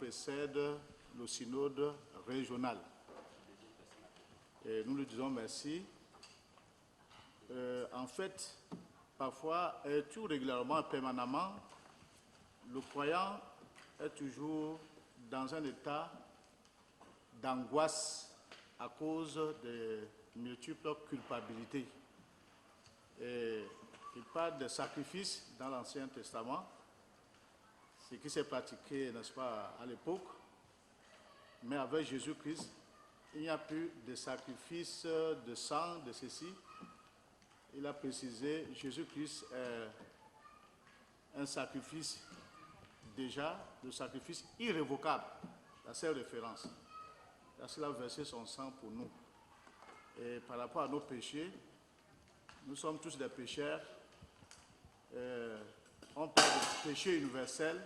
précède le synode régional. Et nous lui disons merci. En fait, parfois, et tout régulièrement, permanemment, le croyant est toujours dans un état d'angoisse à cause de multiples culpabilités. Et il parle de sacrifices dans l'Ancien Testament, ce qui s'est pratiqué, n'est-ce pas, à l'époque. Mais avec Jésus-Christ, il n'y a plus de sacrifice de sang, de ceci. Il a précisé, Jésus-Christ est un sacrifice déjà, le sacrifice irrévocable, la seule référence. Il a versé son sang pour nous. Et par rapport à nos péchés, nous sommes tous des pécheurs. On parle de péché universel,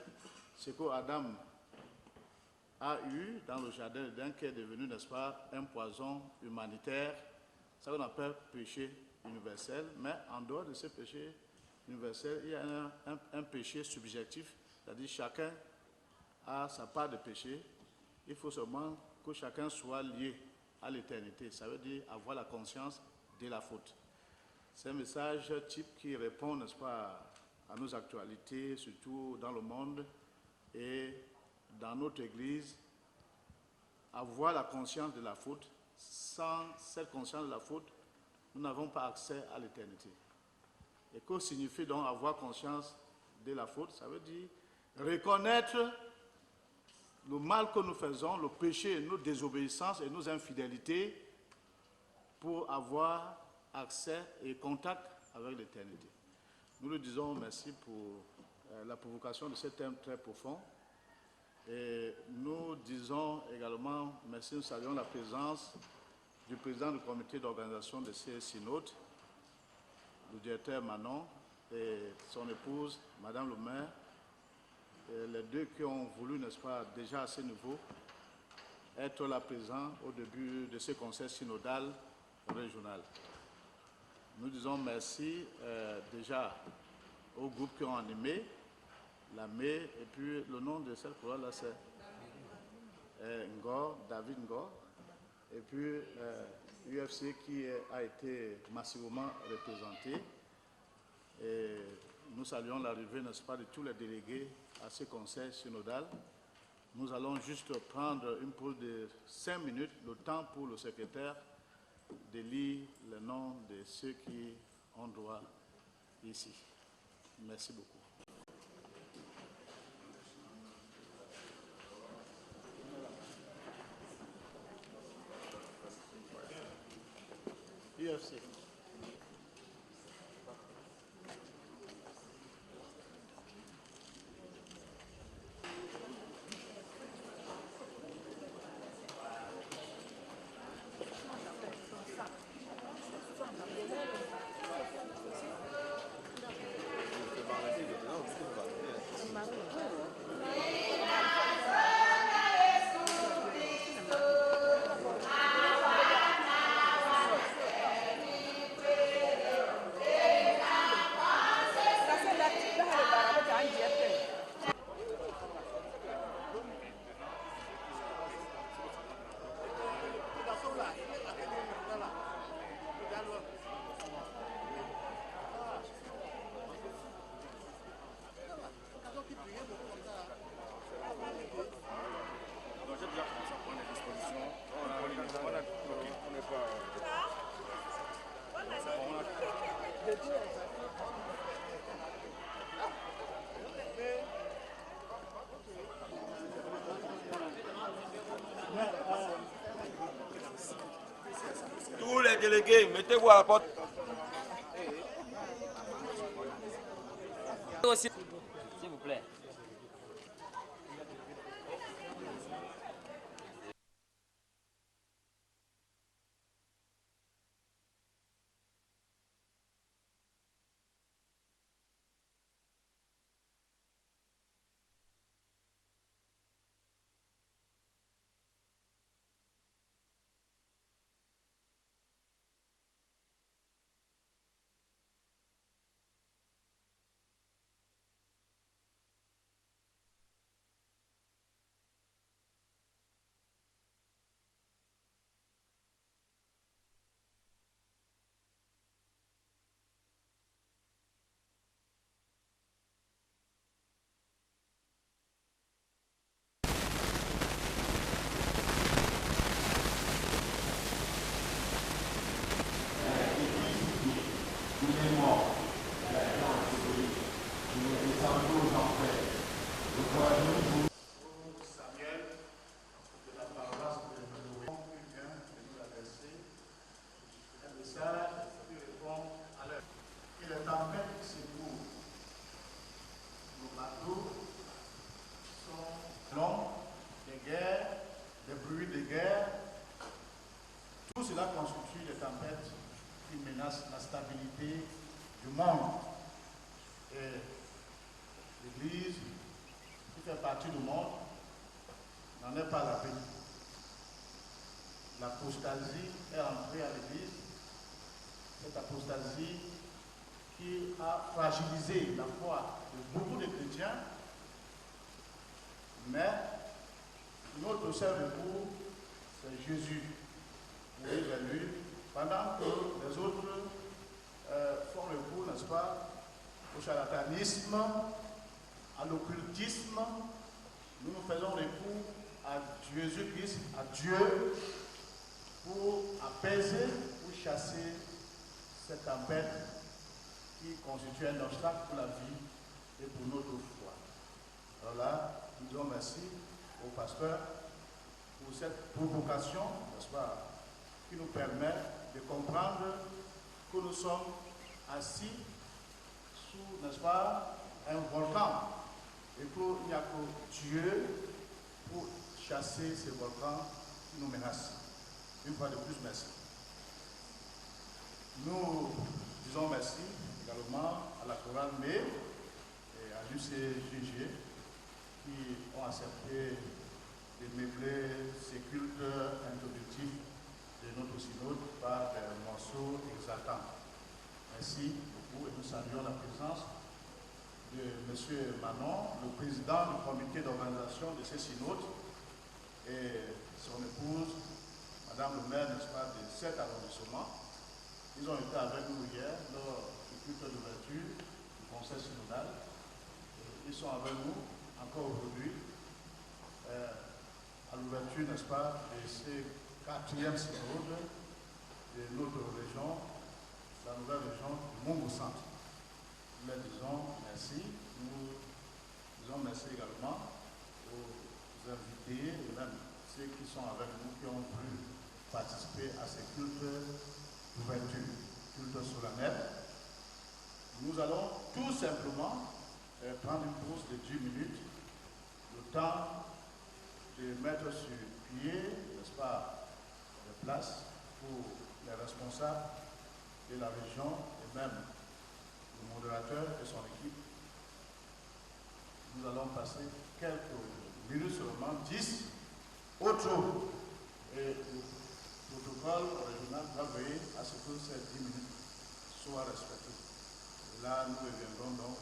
ce qu'Adam a eu dans le jardin d'Éden, qui est devenu, n'est-ce pas, un poison humanitaire. Ça qu'on appelle péché universel. Mais en dehors de ce péché universel, il y a un péché subjectif, c'est-à-dire chacun a sa part de péché. Il faut seulement que chacun soit lié à l'éternité. Ça veut dire avoir la conscience de la faute. C'est un message type qui répond, n'est-ce pas, à nos actualités, surtout dans le monde et dans notre Église. Avoir la conscience de la faute. Sans cette conscience de la faute, nous n'avons pas accès à l'éternité. Et que signifie donc avoir conscience de la faute? Ça veut dire reconnaître le mal que nous faisons, le péché, nos désobéissances et nos infidélités pour avoir accès et contact avec l'éternité. Nous lui disons merci pour la provocation de ce thème très profond. Et nous disons également merci, nous saluons la présence du président du comité d'organisation de ces synodes, le directeur Manon et son épouse, Madame le maire, et les deux qui ont voulu, n'est-ce pas, déjà à ce niveau, être là présents au début de ce conseil synodal régional. Nous disons merci déjà aux groupes qui ont animé, l'AME, et puis le nom de cette couleur-là, c'est Ngor, David Ngor, et puis UFC qui a été massivement représenté. Et nous saluons l'arrivée, n'est-ce pas, de tous les délégués à ce conseil synodal. Nous allons juste prendre une pause de 5 minutes, le temps pour le secrétaire de lire le nom de ceux qui ont droit ici. Merci beaucoup. UFC. Tous les délégués, mettez-vous à la porte. S'il vous plaît. Et l'Église, qui fait partie du monde, n'en est pas la paix. L'apostasie est entrée à l'Église. Cette apostasie qui a fragilisé la foi de beaucoup de chrétiens, mais notre seul recours, c'est Jésus. Vous est venu, pendant que les autres font recours, n'est-ce pas, au charlatanisme, à l'occultisme, nous faisons recours à Jésus-Christ, à Dieu, pour apaiser, pour chasser cette tempête qui constitue un obstacle pour la vie et pour notre foi. Alors là, nous disons merci au pasteur pour cette provocation, n'est-ce pas, qui nous permet de comprendre que nous sommes assis sous, n'est-ce pas, un volcan et qu'il n'y a que Dieu pour chasser ces volcans qui nous menacent. Une fois de plus, merci. Nous disons merci également à la chorale Mai et à l'UCGG qui ont accepté de meubler ces cultes introductifs de notre synode par des morceaux exaltants. Merci beaucoup et nous saluons la présence de M. Manon, le président du comité d'organisation de ce synode, et son épouse, Madame le maire, n'est-ce pas, de cet arrondissement. Ils ont été avec nous hier lors du culte d'ouverture du conseil synodal. Ils sont avec nous encore aujourd'hui à l'ouverture, n'est-ce pas, de ce 4e synode de notre région, la nouvelle région du Mongou-Centre. Nous leur disons merci. Nous disons merci également aux invités et même ceux qui sont avec nous, qui ont pu participer à ces cultes d'ouverture, cultes solennels. Nous allons tout simplement prendre une pause de 10 minutes, le temps de mettre sur pied, n'est-ce pas, les places pour les responsables de la région et même le modérateur et son équipe. Nous allons passer quelques minutes seulement, 10 autres. Et le protocole régional va veiller à ce que ces 10 minutes soient respectées. Et là, nous reviendrons donc.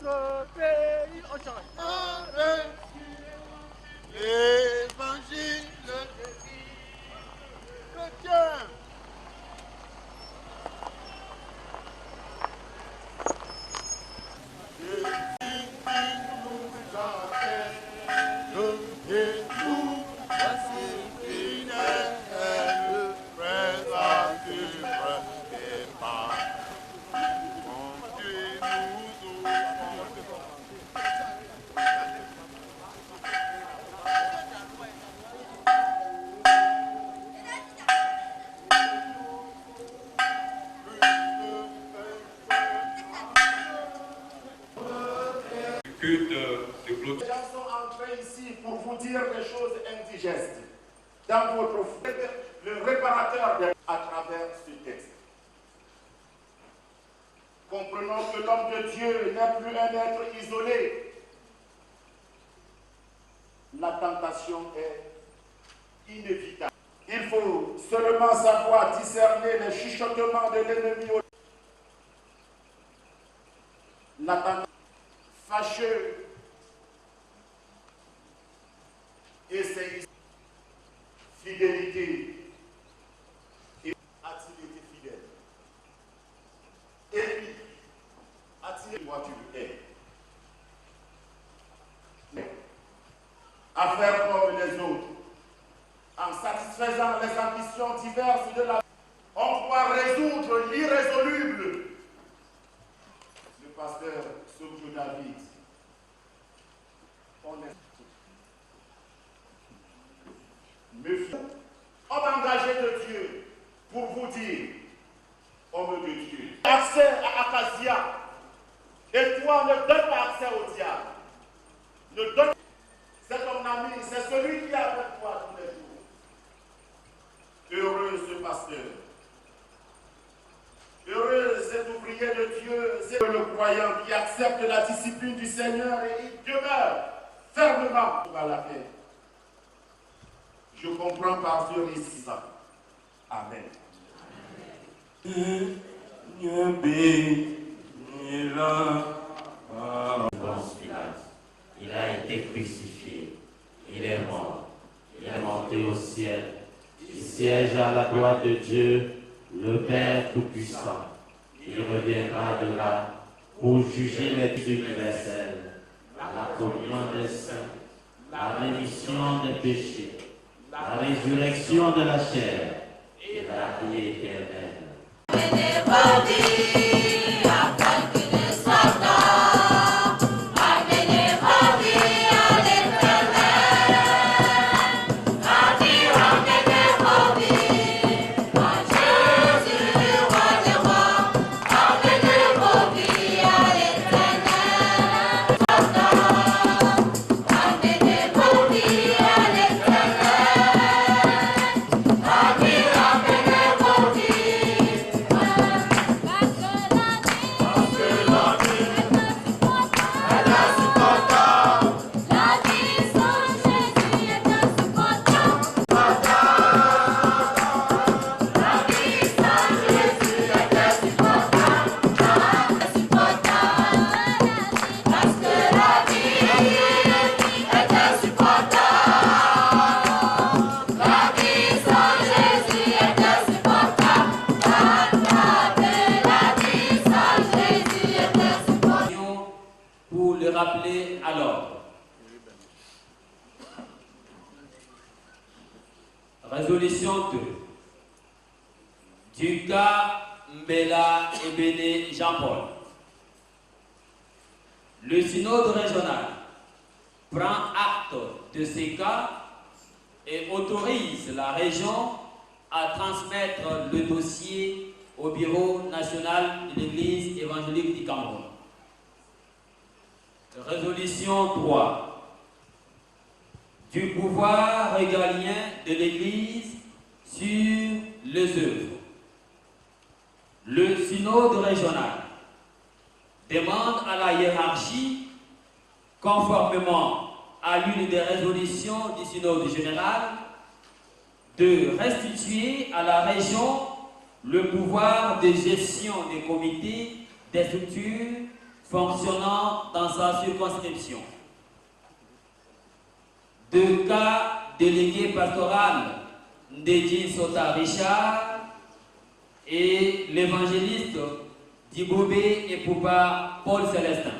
Notre pays, on chante. Évangile de Jésus, chrétien. Les gens sont entrés ici pour vous dire des choses indigestes. Dans votre foi, le réparateur à travers ce texte. Comprenons que l'homme de Dieu n'est plus un être isolé. La tentation est inévitable. Il faut seulement savoir discerner les chuchotements de l'ennemi. La tentation fâcheux et c'est fidélité. A-t-il été fidèle? Et puis, a-t-il moi tu le es? À faire comme les autres, en satisfaisant les ambitions diverses de la vie, on pourra résoudre l'irrésoluble. Le pasteur Soubjou David, on est homme engagé de Dieu, pour vous dire, homme de Dieu, accès à Acacia, et toi ne donne pas accès au diable. Ne donne. C'est ton ami, c'est celui qui est avec toi tous les jours. Heureux ce pasteur. Heureux cet ouvrier de Dieu, c'est le croyant qui accepte la discipline du Seigneur et il demeure fermement à la paix. Je comprends par Dieu ici. Amen. Il a été crucifié, il est mort, il est monté au ciel, il siège à la droite de Dieu, le Père Tout-Puissant. Il reviendra de là pour juger les vies universelles, la communion des saints, la rémission des péchés, la résurrection de la chair et la vie éternelle. Rappeler à l'ordre. Résolution 2. Du cas Mbela et Béné Jean-Paul. Le synode régional prend acte de ces cas et autorise la région à transmettre le dossier au Bureau national de l'Église évangélique du Cameroun. Résolution 3. Du pouvoir régalien de l'Église sur les œuvres. Le synode régional demande à la hiérarchie, conformément à l'une des résolutions du synode général, de restituer à la région le pouvoir de gestion des comités des structures fonctionnant dans sa circonscription. 2 cas délégué pastoral Ndedji Sota Richard et l'évangéliste Dibobé et Poupa Paul Célestin.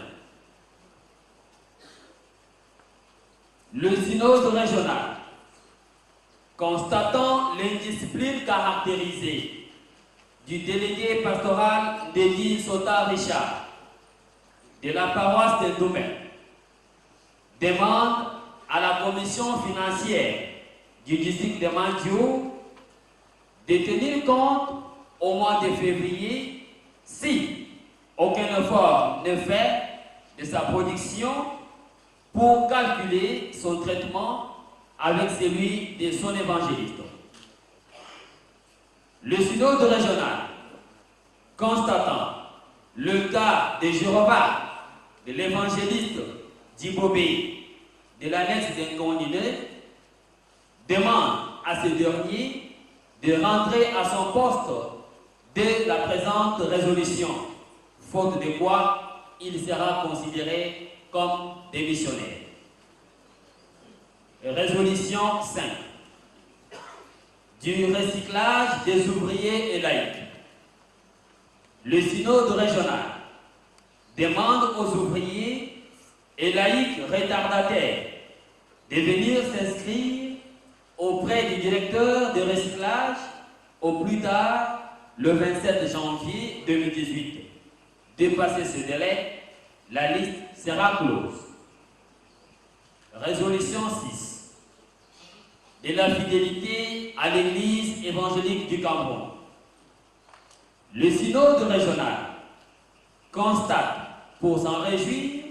Le synode régional, constatant l'indiscipline caractérisée du délégué pastoral Ndedji Sota Richard de la paroisse de Doumé, demande à la commission financière du district de Mandio de tenir compte au mois de février si aucun effort n'est fait de sa production pour calculer son traitement avec celui de son évangéliste. Le synode régional, constatant le cas de Jéhovah, de l'évangéliste Dibobé, de l'annexe d'Incondiné, demande à ce dernier de rentrer à son poste dès la présente résolution, faute de quoi il sera considéré comme démissionnaire. Résolution 5. Du recyclage des ouvriers et laïcs. Le synode régional demande aux ouvriers et laïcs retardataires de venir s'inscrire auprès du directeur de recyclage au plus tard le 27 janvier 2018. Dépassé ce délai, la liste sera close. Résolution 6. De la fidélité à l'Église évangélique du Cameroun. Le synode régional constate, pour s'en réjouir,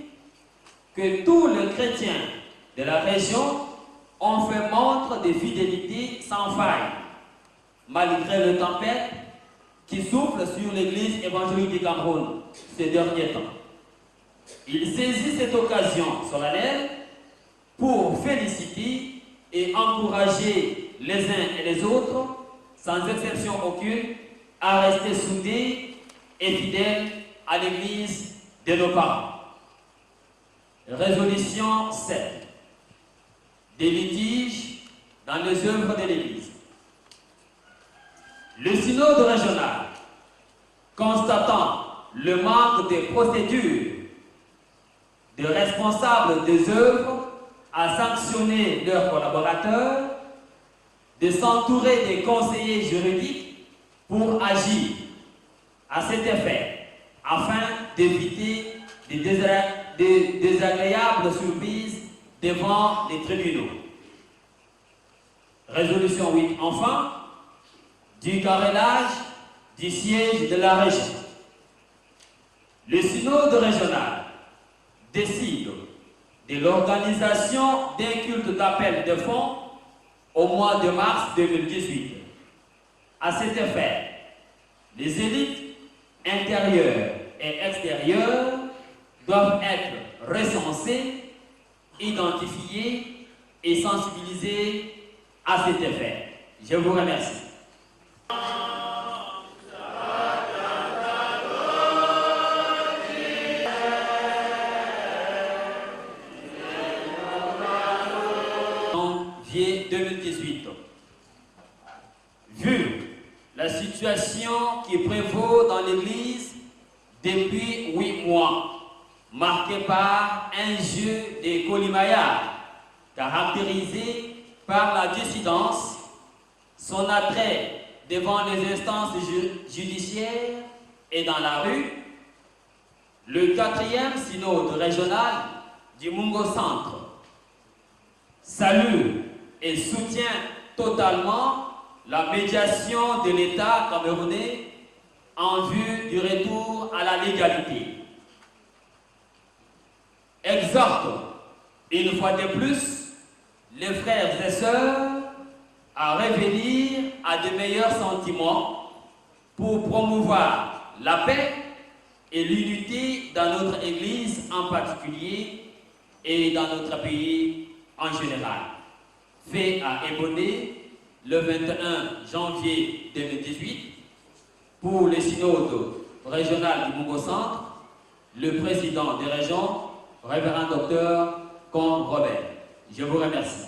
que tous les chrétiens de la région ont fait montre de fidélité sans faille, malgré le tempête qui souffle sur l'Église évangélique du Cameroun ces derniers temps. Il saisit cette occasion solennelle pour féliciter et encourager les uns et les autres, sans exception aucune, à rester soudés et fidèles à l'Église de nos parents. Résolution 7. Des litiges dans les œuvres de l'Église. Le synode régional, constatant le manque de procédures de responsables des œuvres à sanctionner leurs collaborateurs, de s'entourer des conseillers juridiques pour agir à cet effet, afin d'éviter des désagréables surprises devant les tribunaux. Résolution 8. Enfin, du carrelage du siège de la région. Le synode régional décide de l'organisation d'un culte d'appel de fonds au mois de mars 2018. À cet effet, les élites intérieures et extérieures doivent être recensées, identifiées et sensibilisées à cet effet. Je vous remercie. Janvier 2018. Vu la situation qui prévaut dans l'Église depuis 8 mois, marquée par un jeu de colimaillard caractérisé par la dissidence, son attrait devant les instances judiciaires et dans la rue, le 4e synode régional du Mungo Centre salue et soutient totalement la médiation de l'État camerounais en vue du retour à la légalité. Exhorte une fois de plus les frères et sœurs à revenir à de meilleurs sentiments pour promouvoir la paix et l'unité dans notre Église en particulier et dans notre pays en général. Fait à Eboné le 21 janvier 2018 pour le synode régional du Mungo Centre, le président des régions, révérend docteur Combe Robert. Je vous remercie.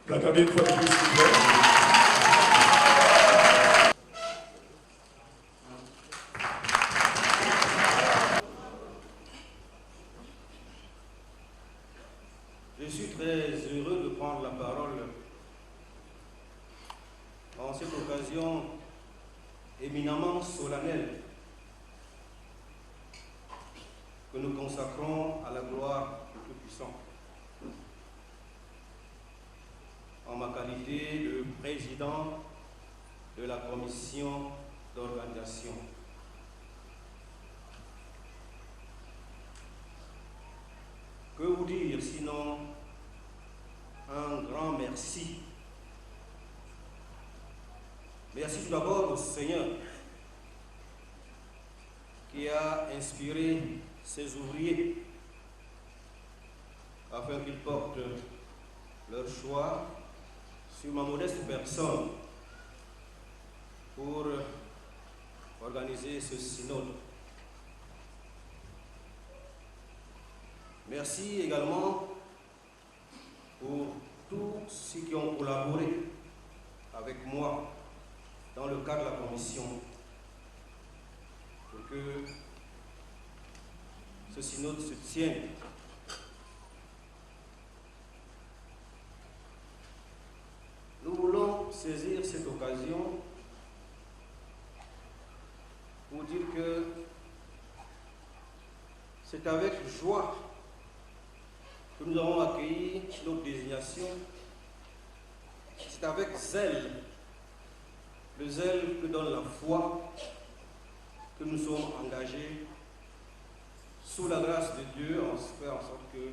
L'acclamer une fois de plus, s'il vous plaît. Je suis très heureux de prendre la parole en cette occasion éminemment solennelle que nous consacrons à la gloire du Tout-Puissant. En ma qualité de président de la commission d'organisation. Que vous dire sinon un grand merci. Merci tout d'abord au Seigneur qui a inspiré ses ouvriers afin qu'ils portent leur choix sur ma modeste personne pour organiser ce synode. Merci également pour tous ceux qui ont collaboré avec moi dans le cadre de la commission pour que ce synode se tienne. Nous voulons saisir cette occasion pour dire que c'est avec joie que nous avons accueilli notre désignation. C'est avec zèle, le zèle que donne la foi, que nous sommes engagés sous la grâce de Dieu en faisant en sorte que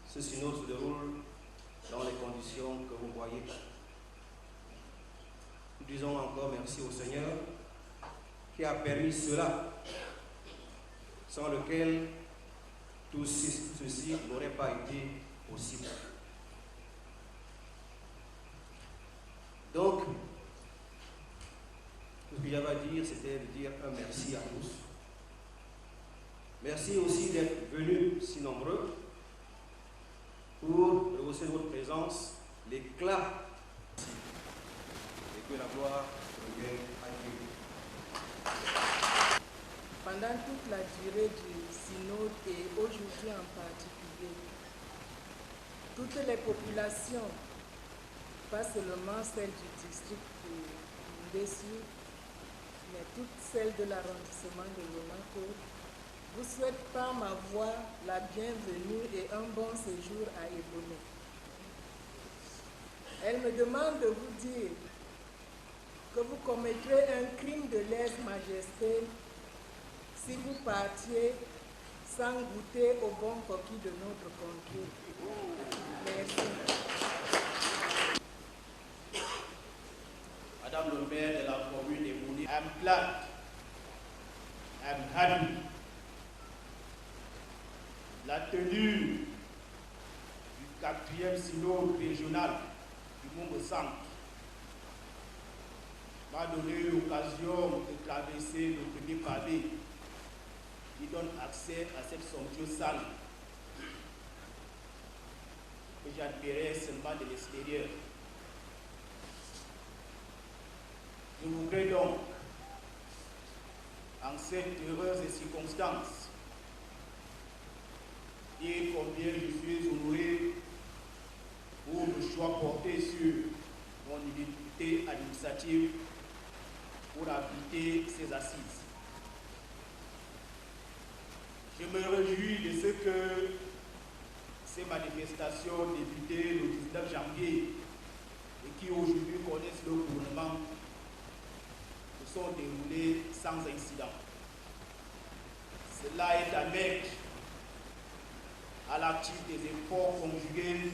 ce synode se déroule dans les conditions que vous voyez. Nous disons encore merci au Seigneur qui a permis cela, sans lequel tout ceci n'aurait pas été possible. Donc, tout ce que j'avais à dire, c'était de dire un merci à tous. Merci aussi d'être venus si nombreux pour rehausser votre présence, l'éclat, et que la gloire revienne à Dieu. Pendant toute la durée du synode et aujourd'hui en particulier, toutes les populations, pas seulement celles du district de Ndessu, mais toutes celles de l'arrondissement de Monaco, vous souhaitent par ma voix la bienvenue et un bon séjour à Ebonné. Elle me demande de vous dire que vous commettrez un crime de lèse-majesté si vous partiez sans goûter au bon coquille de notre contrée. Merci. Madame le maire de la commune d'Ebonné, I'm glad, I'm happy. La tenue du 4e synode régional du Mongou-Centre m'a donné l'occasion de traverser le premier pavé qui donne accès à cette somptueuse salle que j'admirais seulement de l'extérieur. Je voudrais donc, en cette heureuse circonstance, dire combien je suis honoré pour le choix porté sur mon identité administrative pour habiter ces assises. Je me réjouis de ce que ces manifestations débutées le 19 janvier et qui aujourd'hui connaissent le gouvernement se sont déroulées sans incident. Cela est à mettre à l'actif des efforts conjugués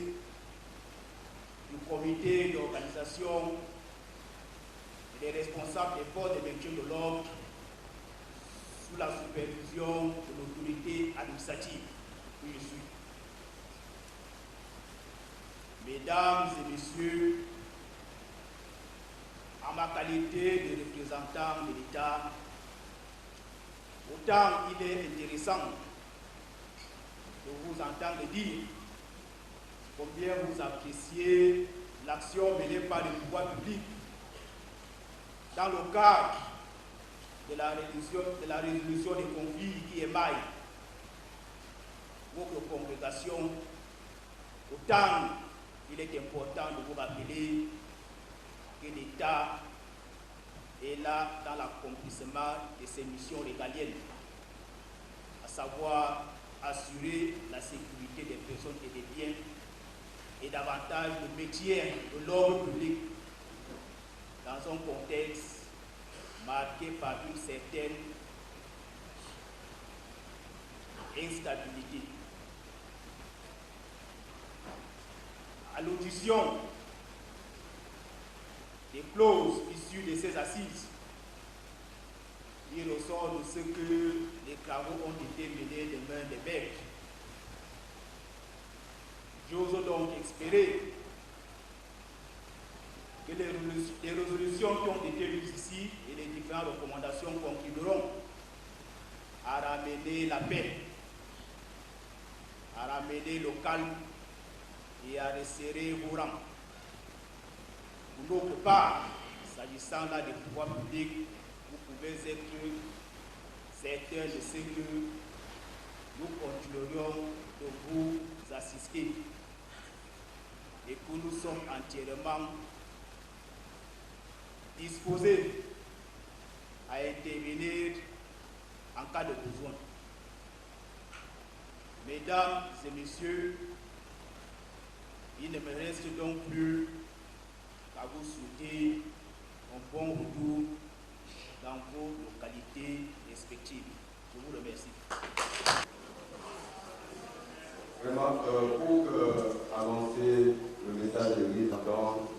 du comité d'organisation et des responsables des forces de maintien de l'ordre sous la supervision de l'autorité administrative où je suis. Mesdames et messieurs, en ma qualité de représentant de l'État, Autant il est intéressant de vous entendre dire combien vous appréciez l'action menée par le pouvoir public dans le cadre de la résolution des conflits qui émaillent votre congrégation. Autant il est important de vous rappeler que l'État est là dans l'accomplissement de ses missions régaliennes, à savoir assurer la sécurité des personnes et des biens et davantage le maintien de l'ordre public dans un contexte marqué par une certaine instabilité. À l'audition des clauses issues de ces assises, il ressort de ce que les travaux ont été menés de main de maître. J'ose donc espérer que les résolutions qui ont été mises ici et les différentes recommandations contribueront à ramener la paix, à ramener le calme et à resserrer vos rangs. Pour notre part, s'agissant là des pouvoirs publics, vous pouvez être certains de ce que nous continuerons de vous assister et que nous sommes entièrement disposés à intervenir en cas de besoin. Mesdames et messieurs, il ne me reste donc plus qu'à vous souhaiter un bon retour dans vos localités respectives. Je vous remercie. Vraiment, pour annoncer le message de l'Église dans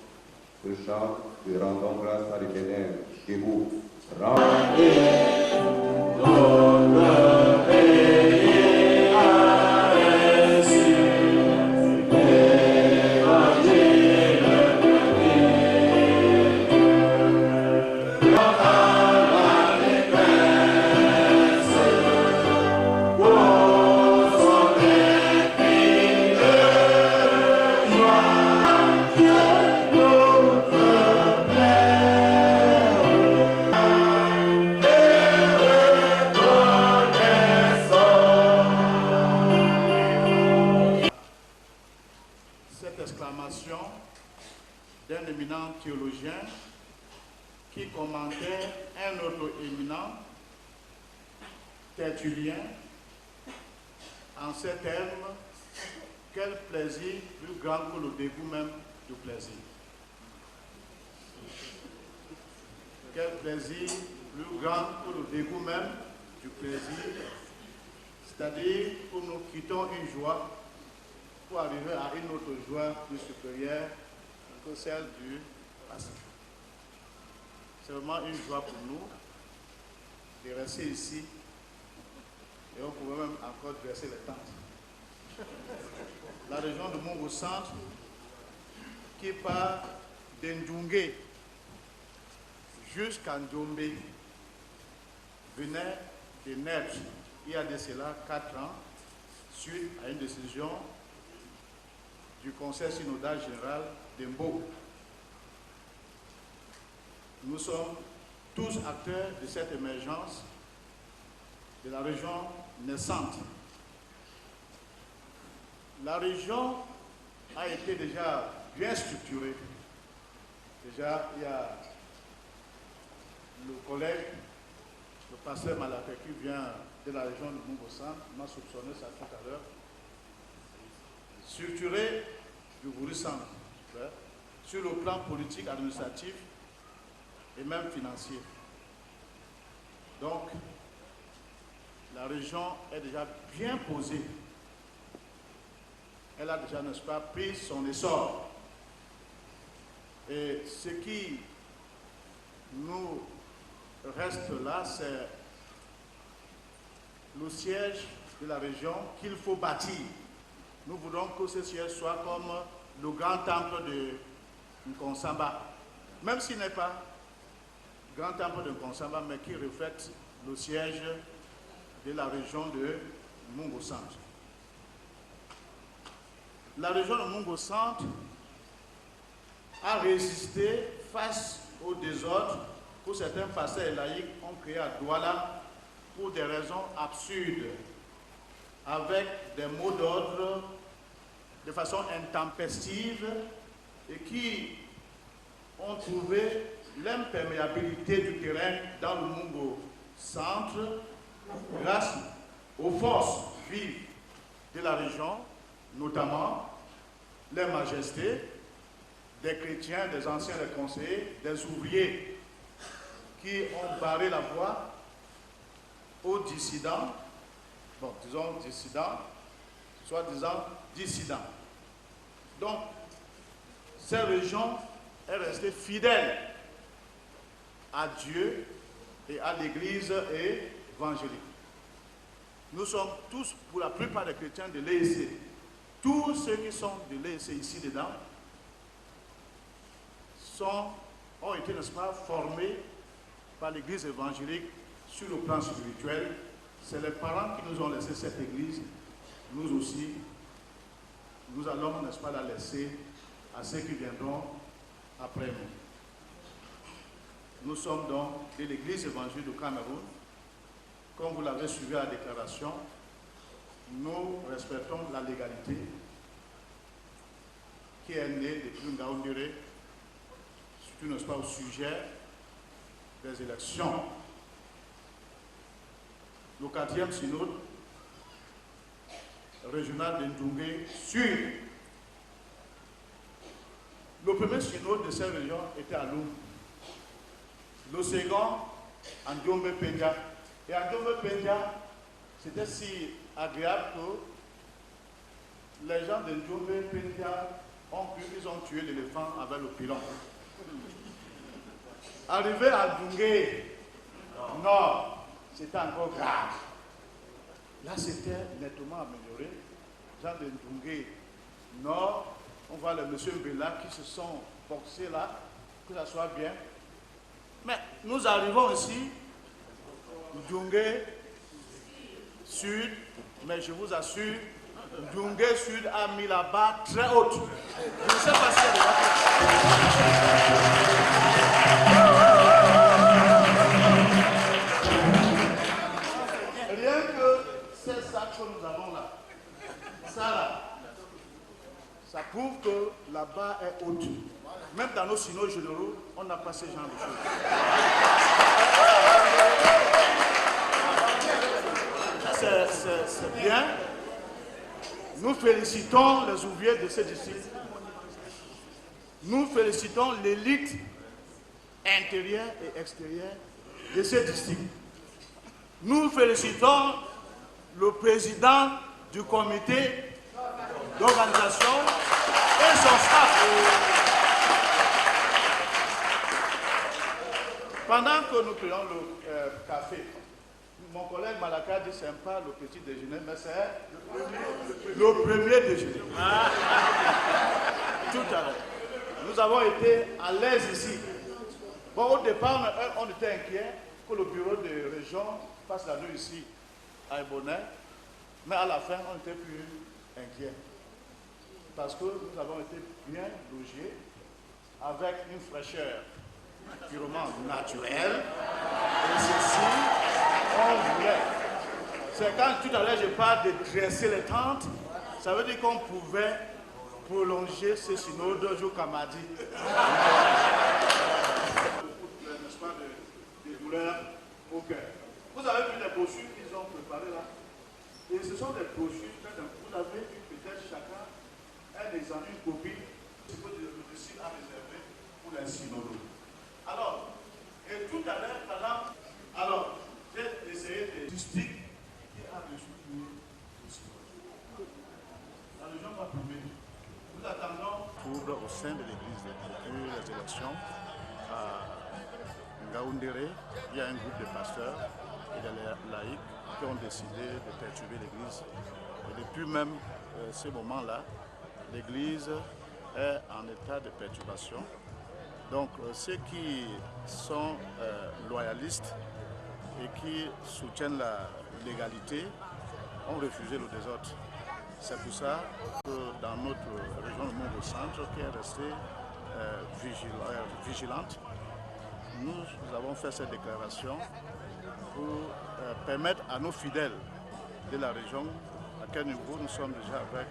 le chant de rendons grâce à l'Éternel, chez vous. d'un éminent théologien qui commentait un autre éminent, Tertullien, en ces termes: quel plaisir plus grand que le dégoût même du plaisir. Quel plaisir plus grand que le dégoût même du plaisir. C'est-à-dire que nous quittons une joie pour arriver à une autre joie plus supérieure que celle du passé. C'est vraiment une joie pour nous de rester ici et on pouvait même encore dresser les tentes. La région de Mungu Centre, qui part d'Ndjoungé jusqu'à Ndombe, venait de naître il y a de cela 4 ans, suite à une décision du Conseil synodal général d'Embo. Nous sommes tous acteurs de cette émergence de la région naissante. La région a été déjà bien structurée. Déjà, il y a le collègue, le pasteur Malaké, qui vient de la région de Mungu Centre, m'a soupçonné ça tout à l'heure. Structurée du Buri Centre, sur le plan politique, administratif et même financier. Donc, la région est déjà bien posée. Elle a déjà, n'est-ce pas, pris son essor. Et ce qui nous reste là, c'est le siège de la région qu'il faut bâtir. Nous voulons que ce siège soit comme le grand temple de Nkonsamba, même s'il n'est pas grand temple de Nkonsamba, mais qui reflète le siège de la région de Mungo-Centre. La région de Mungo-Centre a résisté face au désordre que certains pasteurs et laïcs ont créé à Douala pour des raisons absurdes, avec des mots d'ordre de façon intempestive et qui ont trouvé l'imperméabilité du terrain dans le Mungo-Centre grâce aux forces vives de la région, notamment les majestés, des chrétiens, des anciens, des conseillers, des ouvriers qui ont barré la voie aux dissidents, bon, disons dissidents, soi-disant dissidents. Donc, cette région est restée fidèle à Dieu et à l'Église évangélique. Nous sommes tous, pour la plupart des chrétiens, de l'EEC. Tous ceux qui sont de l'EEC ici dedans ont été, n'est-ce pas, formés par l'Église évangélique sur le plan spirituel. C'est les parents qui nous ont laissé cette Église. Nous aussi, nous allons, n'est-ce pas, la laisser à ceux qui viendront après nous. Nous sommes donc de l'Église évangélique du Cameroun. Comme vous l'avez suivi à la déclaration, nous respectons la légalité qui est née depuis Ngaoundéré, surtout, n'est-ce pas, au sujet des élections. Le 4e synode régional de Ndoumbé Sud. Le premier synode de cette région était à Lou. Le second, en Ndiombe Pendia. Et en Ndiombe Pendia, c'était si agréable que les gens de Ndiombe Pendia ils ont tué l'éléphant avec le pilon. Arrivé à Ndoumbé Nord, c'était encore grave. Là, c'était nettement amélioré. Les gens de Ndoumbé Nord, on voit les monsieur Bella qui se sont boxés là, que ça soit bien. Mais nous arrivons ici, Ndoumbé Sud, mais je vous assure, Ndoumbé Sud a mis la barre très haute. Je ne sais pas si elle est rien que c'est ça que nous avons là. Ça là, ça prouve que la barre est haute. Même dans nos synodes généraux, on n'a pas ce genre de choses. C'est bien. Nous félicitons les ouvriers de ce district. Nous félicitons l'élite intérieure et extérieure de ce district. Nous félicitons le président du comité d'organisation et son staff. Pendant que nous prenons le café, mon collègue Malaka dit sympa le petit déjeuner, mais c'est le premier déjeuner. Tout à l'heure. Nous avons été à l'aise ici. Bon, au départ, on était inquiet que le bureau de région passe la nuit ici à Ebonnet, mais à la fin, on n'était plus inquiet. Parce que nous avons été bien logés avec une fraîcheur purement naturelle. Et ceci, on voulait. C'est quand tout à l'heure je parle de dresser les tentes, ça veut dire qu'on pouvait prolonger ce synode jusqu'à mardi. N'est-ce pas, des douleurs au cœur. Vous avez vu les brochures qu'ils ont préparées là. Et ce sont des brochures, vous avez eu peut-être chacun un exemple, une copie, ce que le récit a réservé pour les synodes. Alors, et tout à l'heure, madame, alors, j'ai essayé de district qui a reçu le synode. La région va primer. Nous attendons pour, au sein de l'église, depuis les élections à Ngaoundéré, il y a un groupe de pasteurs et de laïcs qui ont décidé de perturber l'église. Et depuis même ce moment-là, l'église est en état de perturbation. Donc ceux qui sont loyalistes et qui soutiennent la légalité ont refusé le désordre. C'est pour ça que dans notre région, le Mungo Centre, qui est restée vigilante, nous avons fait cette déclaration pour permettre à nos fidèles de la région, à quel niveau nous sommes déjà avec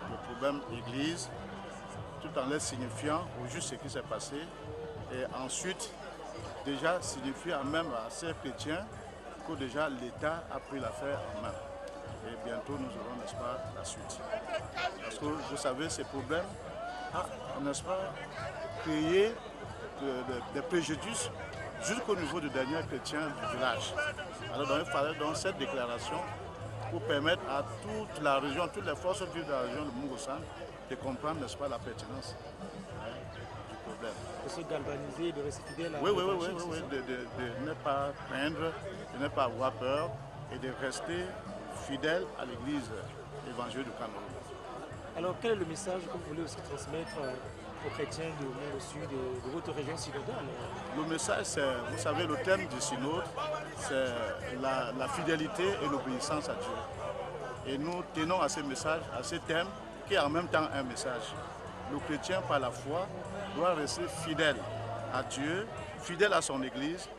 le problème Église, tout en leur signifiant au juste ce qui s'est passé, et ensuite déjà signifiant même à ces chrétiens que déjà l'État a pris l'affaire en main. Et bientôt nous aurons, n'est-ce pas, la suite. Parce que vous savez, ces problèmes ont, n'est-ce pas, créé des préjudices jusqu'au niveau du dernier chrétien du village. Alors il fallait donc cette déclaration pour permettre à toute la région, toutes les forces vives de la région de Mungo Centre de comprendre, n'est-ce pas, la pertinence du problème. De se galvaniser, de rester fidèle à oui, de ne pas craindre, de ne pas avoir peur et de rester fidèle à l'église évangélique du Cameroun. Alors quel est le message que vous voulez aussi transmettre aux chrétiens du Mungo Sud, de votre région synodale? Le message, c'est, vous savez, le thème du synode, c'est la fidélité et l'obéissance à Dieu. Et nous tenons à ce message, à ce thème, qui est en même temps un message. Le chrétien, par la foi, doit rester fidèle à Dieu, fidèle à son église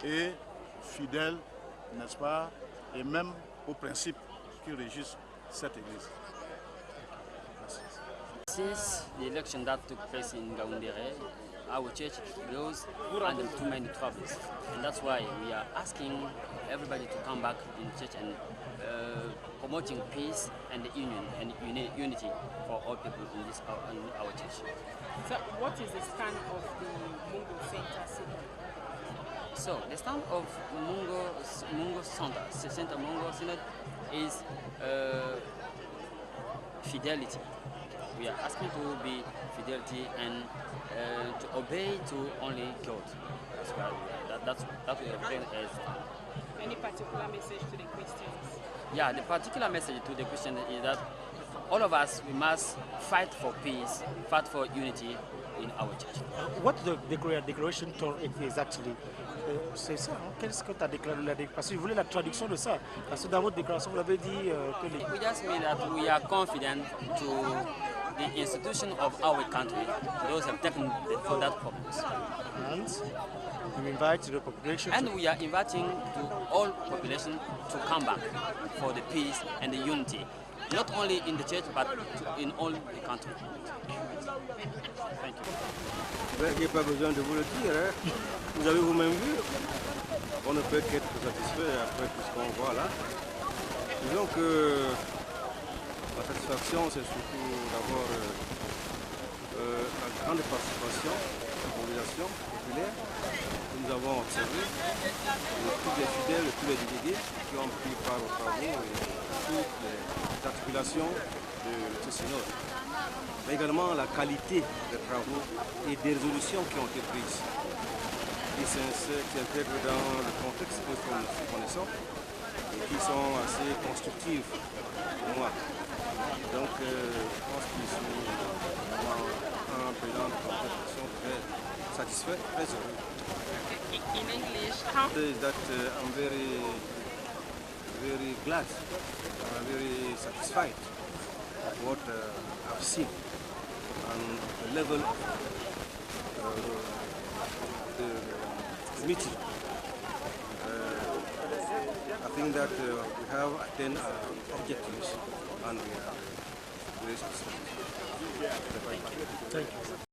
et fidèle, n'est-ce pas, et même aux principes qui régissent cette église. Merci. Since the election that took place in Gaoundéré, our church goes under too many troubles, and that's why we are asking everybody to come back in church and promoting peace and union and unity for all people in our church. So, what is the stand of the Mungo Center Synod? So, the stand of Mungo Center Mungo Synod is fidelity. We are asking to be fidelity and to obey to only God. That's why that's we are praying as. Any particular message to the Christians? Yeah, the particular message to the Christians is that all of us, we must fight for peace, fight for unity in our church. What the declaration is actually? C'est ça, hein? Qu'est-ce que tu as déclaré? Parce que je voulais la traduction de ça. Parce que dans votre déclaration, vous avez dit que les... We just mean that we are confident to the institution of our country. Those have taken for that purpose. And we invite the population. And we are inviting to all population to come back for the peace and the unity, not only in the church but in all the country. Thank you. Il n'y a pas besoin de vous le dire, hein. Vous avez vous-même vu. On ne peut qu'être satisfait après tout ce qu'on voit là. Disons que la satisfaction, c'est surtout d'abord la grande participation de la population populaire que nous avons observée, de tous les fidèles, de tous les délégués qui ont pris part aux travaux et toutes les articulations de ce synode. Mais également la qualité des travaux et des résolutions qui ont été prises, qui s'intègrent dans le contexte que nous connaissons et qui sont assez constructives pour moi. Donc, je pense qu'ils sont un président de consultation très satisfait, très heureux. In English, how? That I'm very glad, I'm very satisfied with what I've seen and the level of the meeting. I think that we have attained our objectives and we are very satisfied. Thank you.